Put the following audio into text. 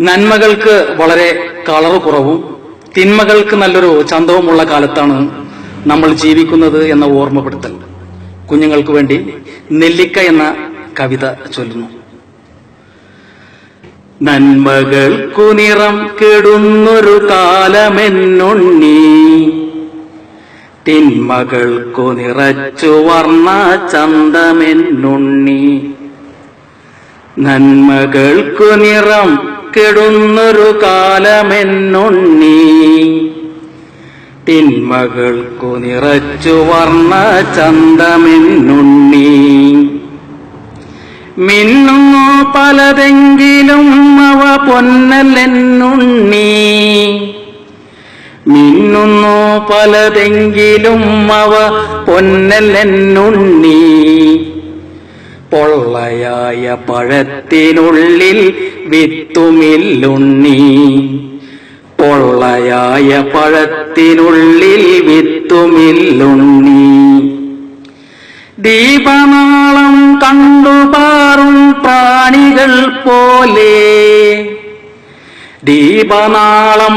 നന്മകൾക്ക് വളരെ കളർ കുറവും തിന്മകൾക്ക് നല്ലൊരു ചന്തവുമുള്ള കാലത്താണ് നമ്മൾ ജീവിക്കുന്നത് എന്ന ഓർമ്മപ്പെടുത്തൽ കുഞ്ഞുങ്ങൾക്ക് വേണ്ടി നെല്ലിക്ക എന്ന കവിത ചൊല്ലുന്നു. നന്മകൾക്കു നിറം കെടുന്നൊരു കാലമെന്നുണ്ണി, തിന്മകൾക്കു നിറച്ചു വർണ്ണ ചന്തമെന്നുണ്ണി. നന്മകൾക്കു നിറം കെടുന്നൊരു കാലമെന്നുണ്ണി, തിന്മകൾക്കു നിറച്ചു വർണ്ണ ചന്തമെന്നുണ്ണി. മിന്നുന്നു പലതെങ്കിലും അവ പൊന്നല്ലെന്നുണ്ണി, മിന്നുന്നു പലതെങ്കിലും അവ പൊന്നല്ലെന്നുണ്ണി. പൊള്ളയായ പഴത്തിനുള്ളിൽ വിത്തുമില്ലുണ്ണി, പൊള്ളയായ പഴത്തിനുള്ളിൽ വിത്തുമില്ലുണ്ണി. ദീപനാളം കണ്ടുപാറും പ്രാണികൾ പോലെ, ദീപനാളം